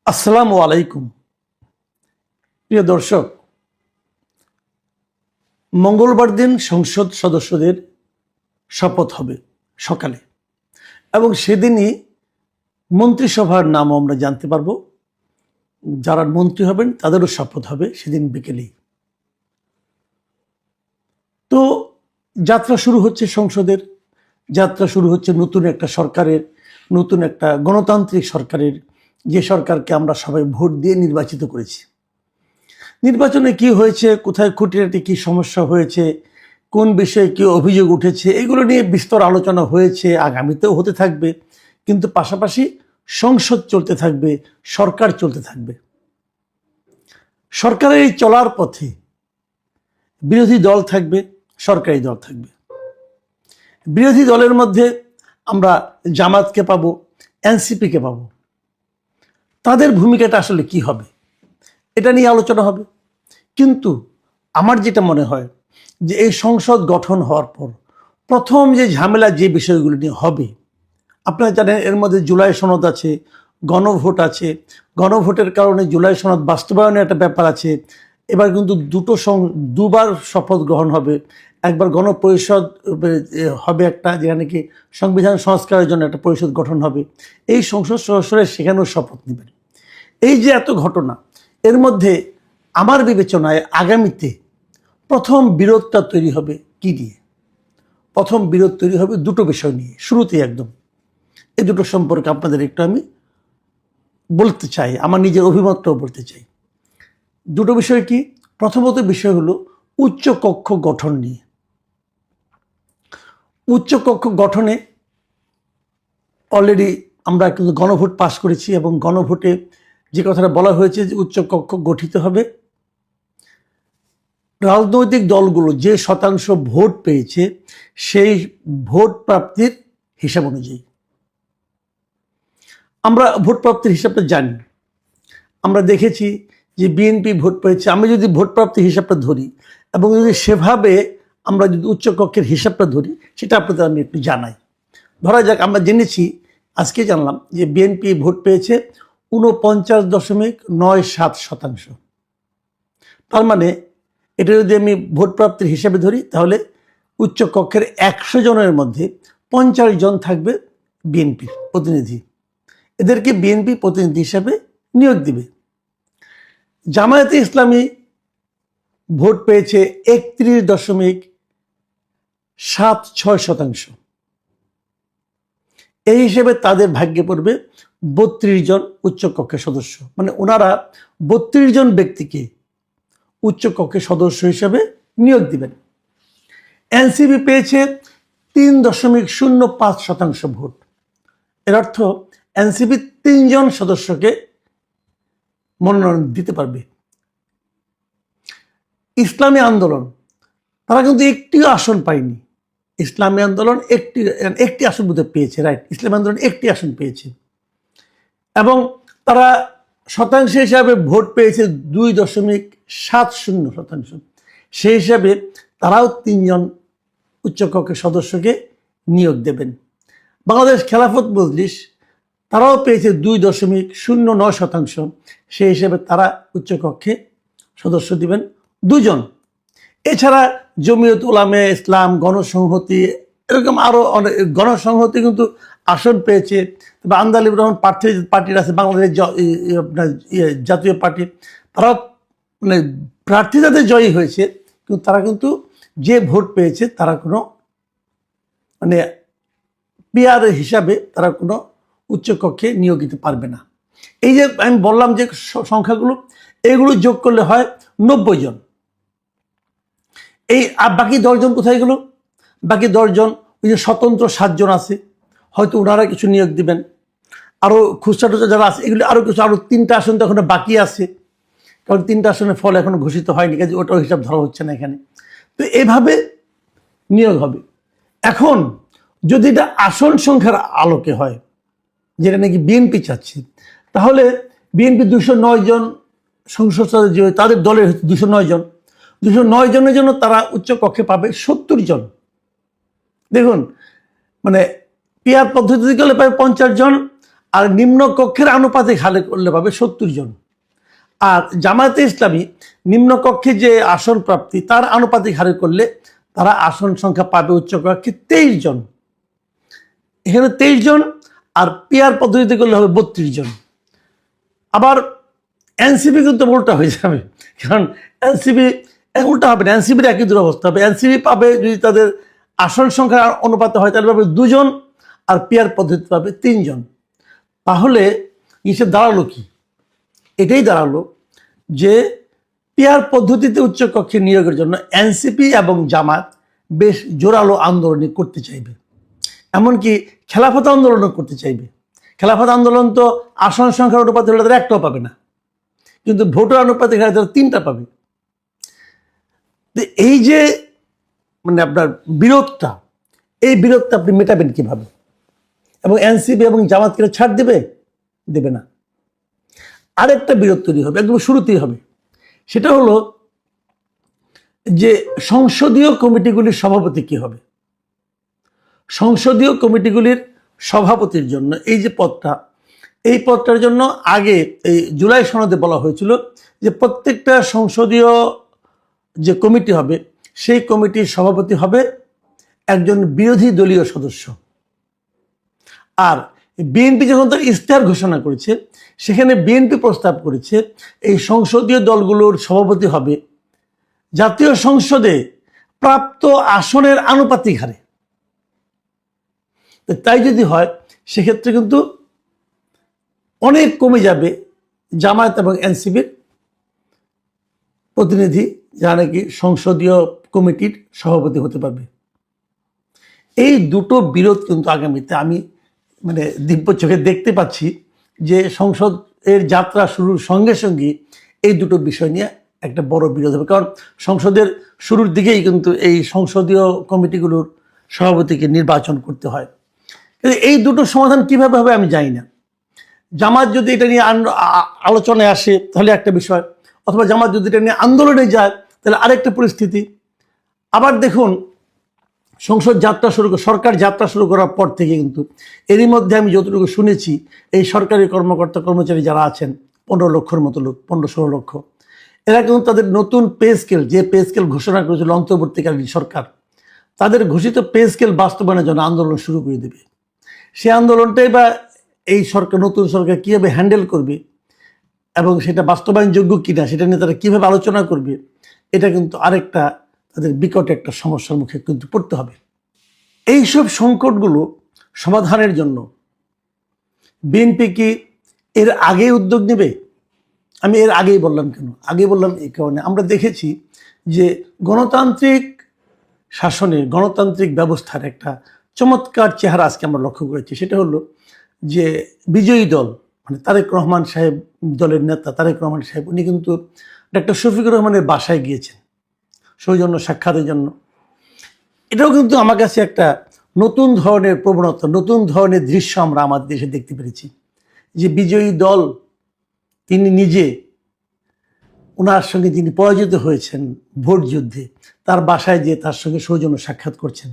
আসসালামু আলাইকুম। প্রিয় দর্শক, মঙ্গলবার দিন সংসদ সদস্যদের শপথ হবে সকালে, এবং সেদিনই মন্ত্রিসভার নামও আমরা জানতে পারবো। যারা মন্ত্রী হবেন তাদেরও শপথ হবে সেদিন বিকেলেই। তো যাত্রা শুরু হচ্ছে সংসদের, যাত্রা শুরু হচ্ছে নতুন একটা সরকারের, নতুন একটা গণতান্ত্রিক সরকারের, যে সরকারকে আমরা সবাই ভোট দিয়ে নির্বাচিত করেছি। নির্বাচনে কি হয়েছে, কোথায় খুঁটিনাটি কি সমস্যা হয়েছে, কোন বিষয়ে কি অভিযোগ উঠেছে, এগুলো নিয়ে বিস্তর আলোচনা হয়েছে, আগামীতেও হতে থাকবে। কিন্তু পাশাপাশি সংসদ চলতে থাকবে, সরকার চলতে থাকবে। সরকারের এই চলার পথে বিরোধী দল থাকবে, সরকারি দল থাকবে। বিরোধী দলের মধ্যে আমরা জামাতকে পাবো, এনসিপিকে পাবো। তাদের ভূমিকাটা আসলে কি হবে, এটা নিয়ে আলোচনা হবে। কিন্তু আমার যেটা মনে হয় যে এই সংসদ গঠন হওয়ার পর প্রথম যে ঝামেলা যে বিষয়গুলো নিয়ে হবে, আপনারা জানেন এর মধ্যে জুলাই সনদ আছে, গণভোট আছে। গণভোটের কারণে জুলাই সনদ বাস্তবায়নের একটা ব্যাপার আছে। এবার কিন্তু দুবার শপথ গ্রহণ হবে। একবার গণপরিষদ হবে একটা, যেখানে কি সংবিধান সংস্কারের জন্য একটা পরিষদ গঠন হবে। এই সংসদ সদস্যরা সেখানেও শপথ নেবেন। এই যে এত ঘটনা, এর মধ্যে আমার বিবেচনায় আগামীতে প্রথম বিরোধটা তৈরি হবে কি দিয়ে? প্রথম বিরোধ তৈরি হবে দুটো বিষয় নিয়ে, শুরুতেই একদম। এই দুটো সম্পর্কে আপনাদের একটু আমি বলতে চাই, আমার নিজের অভিমতটাও বলতে চাই। দুটো বিষয় কি? প্রথমত বিষয় হলো উচ্চ কক্ষ গঠন নিয়ে। উচ্চ কক্ষ গঠনে অলরেডি আমরা কিন্তু গণভোট পাশ করেছি, এবং গণভোটে যে কথাটা বলা হয়েছে যে উচ্চ কক্ষ গঠিত হবে রাজনৈতিক দলগুলো যে শতাংশ ভোট পেয়েছে সেই ভোট প্রাপ্তির হিসাব অনুযায়ী। আমরা ভোট প্রাপ্তির হিসাবটা জানি, আমরা দেখেছি যে বিএনপি ভোট পেয়েছে। আমি যদি ভোট প্রাপ্তির হিসাবটা ধরি এবং যদি সেভাবে আমরা যদি উচ্চকক্ষের হিসাবটা ধরি, সেটা আপনাদের আমি একটু জানাই। ধরা যাক, আমরা জেনেছি, আজকে জানলাম যে বিএনপি ভোট পেয়েছে 49.97%। তার মানে এটা যদি আমি ভোট প্রাপ্তির হিসাবে ধরি, তাহলে উচ্চকক্ষের 100 জনের মধ্যে 50 জন থাকবে বিএনপির প্রতিনিধি। এদেরকে বিএনপি প্রতিনিধি হিসাবে নিয়োগ দিবে। জামায়াতে ইসলামী ভোট পেয়েছে 31.76%। এই হিসেবে তাদের ভাগ্যে পড়বে 32 জন উচ্চকক্ষের সদস্য। মানে ওনারা 32 জন ব্যক্তিকে উচ্চকক্ষের সদস্য হিসেবে নিয়োগ দিবেন। এনসিপি পেয়েছে 3.05% ভোট। এর অর্থ এনসিপি 3 জন সদস্যকে মনোনয়ন দিতে পারবে। ইসলামী আন্দোলন, তারা কিন্তু একটিও আসন পায়নি। ইসলামী আন্দোলন একটি আসন বোধহয় পেয়েছে, রাইট? ইসলামী আন্দোলন একটি আসন পেয়েছে, এবং তারা শতাংশ হিসাবে ভোট পেয়েছে 2.70%। সেই হিসাবে তারাও 3 জন উচ্চকক্ষের সদস্যকে নিয়োগ দেবেন। বাংলাদেশ খেলাফত মজলিস, তারাও পেয়েছে 2.09%। সেই হিসেবে তারা উচ্চকক্ষে সদস্য দিবেন 2 জন। এছাড়া জমিয়ত উলামা ইসলাম, গণসংহতি, এরকম আরও অনেক গণসংহতি কিন্তু আসন পেয়েছে। তবে আন্দালিব রহমান পার্টির আছে, বাংলাদেশের জাতীয় পার্টি, তারাও মানে প্রার্থী যাদের জয়ী হয়েছে, কিন্তু তারা কিন্তু যে ভোট পেয়েছে তারা কোনো মানে পিআর হিসাবে তারা কোনো উচ্চকক্ষে নিয়োগ দিতে পারবে না। এই যে আমি বললাম যে সংখ্যাগুলো, এগুলো যোগ করলে হয় 90 জন। এই বাকি 10 জন কোথায় গেল? বাকি 10 জন ওই যে স্বতন্ত্র 7 জন আছে, হয়তো ওনারা কিছু নিয়োগ দিবেন। আরও খুচরা টুচরা যারা আছে, এগুলি আরও 3টা আসন তো এখনো বাকি আছে, কারণ 3টা আসনের ফল এখনো ঘোষিত হয়নি, কাজে ওটাও হিসাব ধরা হচ্ছে না এখানে। তো এভাবে নিয়োগ হবে। এখন যদি এটা আসন সংখ্যার আলোকে হয়, যেটা নাকি বিএনপি চাচ্ছে, তাহলে বিএনপি 209 জন সংসদ সদস্য, তাদের দলের 209 জন, 209 জনের জন্য তারা উচ্চকক্ষে পাবে 70 জন। দেখুন, মানে পিআর পদ্ধতিতে গেলে পাবে 50 জন, আর নিম্ন কক্ষের আনুপাতিক হারে করলে পাবে 70 জন। আর জামায়াতে ইসলামী নিম্ন কক্ষে যে আসন প্রাপ্তি তার আনুপাতিক হারে করলে তারা আসন সংখ্যা পাবে উচ্চ কক্ষে 23 জন। এখানে 23 জন, আর পিআর পদ্ধতিতে করলে হবে 32 জন। আবার এনসিপি কিন্তু উল্টা হয়ে যাবে, কারণ এনসিপি উল্টা হবে না, এনসিপির একই দুরবস্থা হবে। এনসিপি পাবে যদি তাদের আসন সংখ্যার অনুপাতে হয় তাহলে পাবে 2 জন, আর পিআর পদ্ধতি পাবে 3 জন। তাহলে হিসেব দাঁড়ালো কি? এটাই দাঁড়ালো যে পিআর পদ্ধতিতে উচ্চকক্ষে নিয়োগের জন্য এনসিপি এবং জামাত বেশ জোরালো আন্দোলন করতে চাইবে, এমনকি খেলাফত আন্দোলনও করতে চাইবে। খেলাফত আন্দোলন তো আসন সংখ্যার অনুপাতে হলে তারা একটাও পাবে না, কিন্তু ভোটার অনুপাতে তারা 3টা পাবে। এই যে মানে আপনার বিরোধটা, এই বিরোধটা আপনি মেটাবেন কিভাবে? এবং এনসিপি এবং জামাতকে ছাড় দেবে না। আরেকটা বিরোধ তৈরি হবে, একদম শুরুতেই হবে। সেটা হলো যে সংসদীয় কমিটিগুলির সভাপতি কি হবে। সংসদীয় কমিটিগুলির সভাপতির জন্য এই যে পদটা, এই পদটার জন্য আগে এই জুলাই সনদে বলা হয়েছিল যে প্রত্যেকটা সংসদীয় যে কমিটি হবে সেই কমিটির সভাপতি হবে একজন বিরোধী দলীয় সদস্য। আর বিএনপি যখন তার ইশতেহার ঘোষণা করেছে সেখানে বিএনপি প্রস্তাব করেছে এই সংসদীয় দলগুলোর সভাপতি হবে জাতীয় সংসদে প্রাপ্ত আসনের আনুপাতিক হারে। তাই যদি হয় সেক্ষেত্রে কিন্তু অনেক কমে যাবে জামায়াত এবং এনসিপির প্রতিনিধি যারা নাকি সংসদীয় কমিটির সভাপতি হতে পারবে। এই দুটো বিরোধ কিন্তু আগামীতে আমি মানে দিব্য চোখে দেখতে পাচ্ছি যে সংসদের যাত্রা শুরুর সঙ্গে সঙ্গে এই দুটো বিষয় নিয়ে একটা বড় বিরোধ হবে। কারণ সংসদের শুরুর দিকেই কিন্তু এই সংসদীয় কমিটিগুলোর সভাপতিকে নির্বাচন করতে হয়। এই দুটো সমাধান কিভাবে হবে আমি জানি না। জামাত যদি এটা নিয়ে আলোচনায় আসে তাহলে একটা বিষয়, অথবা জামাত যদি এটা নিয়ে আন্দোলনে যায় তাহলে আরেকটা পরিস্থিতি। আবার দেখুন, সরকার যাত্রা শুরু করার পর থেকে কিন্তু এরই মধ্যে আমি যতটুকু শুনেছি এই সরকারি কর্মকর্তা কর্মচারী যারা আছেন 15 লক্ষের মতো লোক, 15-16 লক্ষ, এরা কিন্তু তাদের নতুন পে স্কেল, যে পে স্কেল ঘোষণা করেছিল অন্তর্বর্তীকালীন সরকার, তাদের ঘোষিত পে স্কেল বাস্তবায়নের জন্য আন্দোলন শুরু করে দেবে। সে আন্দোলনটাই বা এই সরকার, নতুন সরকার কীভাবে হ্যান্ডেল করবে এবং সেটা বাস্তবায়নযোগ্য কিনা সেটা নিয়ে তারা কীভাবে আলোচনা করবে, এটা কিন্তু আরেকটা তাদের বিকট একটা সমস্যার মুখে কিন্তু পড়তে হবে। এইসব সংকটগুলো সমাধানের জন্য বিএনপি কি এর আগে উদ্যোগ নেবে? আমি এর আগেই বললাম কেন? আগে বললাম এই কারণে, আমরা দেখেছি যে গণতান্ত্রিক শাসনের, গণতান্ত্রিক ব্যবস্থার একটা চমৎকার চেহারা আজকে আমরা লক্ষ্য করেছি। সেটা হলো যে বিজয়ী দল মানে তারেক রহমান সাহেব, দলের নেতা তারেক রহমান সাহেব, উনি কিন্তু ডক্টর শফিকুর রহমানের বাসায় গিয়েছেন সৌজন্য সাক্ষাতের জন্য। এটাও কিন্তু আমার কাছে একটা নতুন ধরনের প্রবণতা, নতুন ধরনের দৃশ্য আমরা আমাদের দেশে দেখতে পেরেছি যে বিজয়ী দল তিনি নিজে, ওনার সঙ্গে যিনি পরাজিত হয়েছেন ভোট যুদ্ধে, তার বাসায় যেয়ে তার সঙ্গে সৌজন্য সাক্ষাৎ করছেন।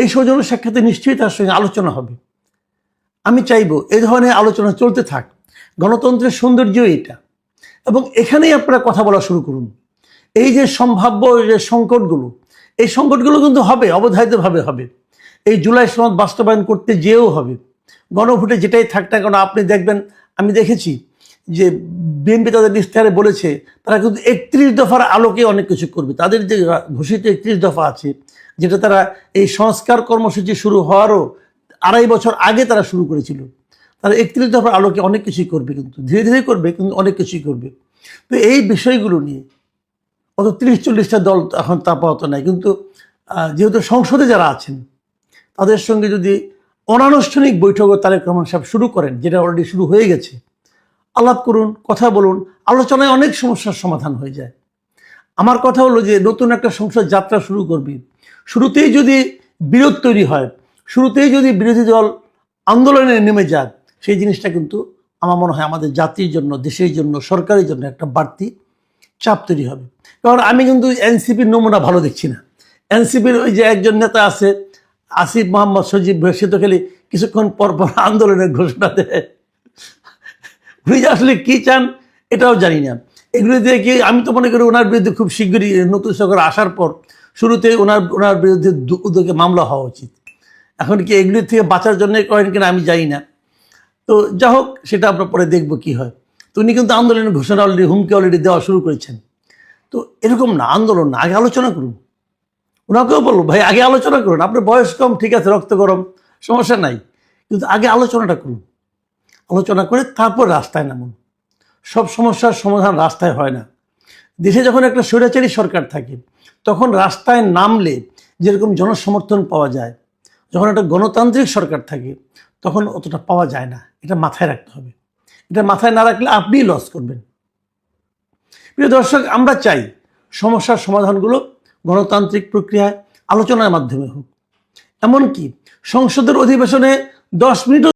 এই সৌজন্য সাক্ষাতে নিশ্চয়ই তার সঙ্গে আলোচনা হবে। আমি চাইব এই ধরনের আলোচনা চলতে থাক। গণতন্ত্রের সৌন্দর্য এটা, এবং এখানেই আপনারা কথা বলা শুরু করুন। এই যে সম্ভাব্য যে সংকটগুলো, এই সংকটগুলো কিন্তু হবে, অবধারিতভাবে হবে। এই জুলাই সনদ বাস্তবায়ন করতে যেও হবে, গণভোটে যেটাই থাক না কেন। আপনি দেখবেন, আমি দেখেছি যে বিএনপি তাদের ইশতেহারে বলেছে তারা কিন্তু 31 দফার আলোকে অনেক কিছু করবে। তাদের যে ঘোষিত 31 দফা আছে, যেটা তারা এই সংস্কার কর্মসূচি শুরু হওয়ারও 2.5 বছর আগে তারা শুরু করেছিল, তারা 31 দফার আলোকে অনেক কিছুই করবে, কিন্তু ধীরে ধীরে করবে, কিন্তু অনেক কিছুই করবে। তো এই বিষয়গুলো নিয়ে অত 30-40টা দল এখন তা পাওয়া নাই, কিন্তু যেহেতু সংসদে যারা আছেন তাদের সঙ্গে যদি অনানুষ্ঠানিক বৈঠকও তারেক রহমান সাহেব শুরু করেন, যেটা অলরেডি শুরু হয়ে গেছে, আলাপ করুন, কথা বলুন, আলোচনায় অনেক সমস্যার সমাধান হয়ে যায়। আমার কথা হলো যে নতুন একটা সংসদ যাত্রা শুরু করবে, শুরুতেই যদি বিরোধ তৈরি হয়, শুরুতেই যদি বিরোধী দল আন্দোলনে নেমে যাক, সেই জিনিসটা কিন্তু আমার মনে হয় আমাদের জাতির জন্য, দেশের জন্য, সরকারের জন্য একটা বাড়তি চাপ তৈরি হবে। কারণ আমি কিন্তু এনসিপির নমুনা ভালো দেখছি না। এনসিপির ওই যে একজন নেতা আছে আসিফ মোহাম্মদ সজীব, সে তো খালি কিছুক্ষণ পর পর আন্দোলনের ঘোষণা দেয়, উনি যে আসলে কি চান এটাও জানি না। এগুলো দিয়ে কি, আমি তো মনে করি ওনার বিরুদ্ধে খুব শীঘ্রই নতুন সরকার আসার পর শুরুতে ওনার বিরুদ্ধে উদ্যোগে মামলা হওয়া উচিত। এখন কি এগুলির থেকে বাঁচার জন্য করেন কিনা আমি জানি না। তো যা হোক, সেটা আমরা পরে দেখবো কি হয়। তো উনি কিন্তু আন্দোলনের ঘোষণা হুমকি অলরেডি দেওয়া শুরু করেছেন। তো এরকম না, আন্দোলন না, আগে আলোচনা করুন। ওনাকেও বলবো, ভাই আগে আলোচনা করুন, আপনার বয়স কম, ঠিক আছে, রক্ত গরম, সমস্যা নাই, কিন্তু আগে আলোচনাটা করুন। আলোচনা করে তারপর রাস্তায় নামুন। সব সমস্যার সমাধান রাস্তায় হয় না। দেশে যখন একটা স্বৈরাচারী সরকার থাকে তখন রাস্তায় নামলে যেরকম জনসমর্থন পাওয়া যায়, যখন একটা গণতান্ত্রিক সরকার থাকে তখন অতটা পাওয়া যায় না। এটা মাথায় রাখতে হবে। এটা মাথায় না রাখলে আপনিই লস করবেন। প্রিয় দর্শক, আমরা চাই সমস্যার সমাধানগুলো গণতান্ত্রিক প্রক্রিয়ায় আলোচনার মাধ্যমে হোক। এমনকি সংসদের অধিবেশনে 10 মিনিটও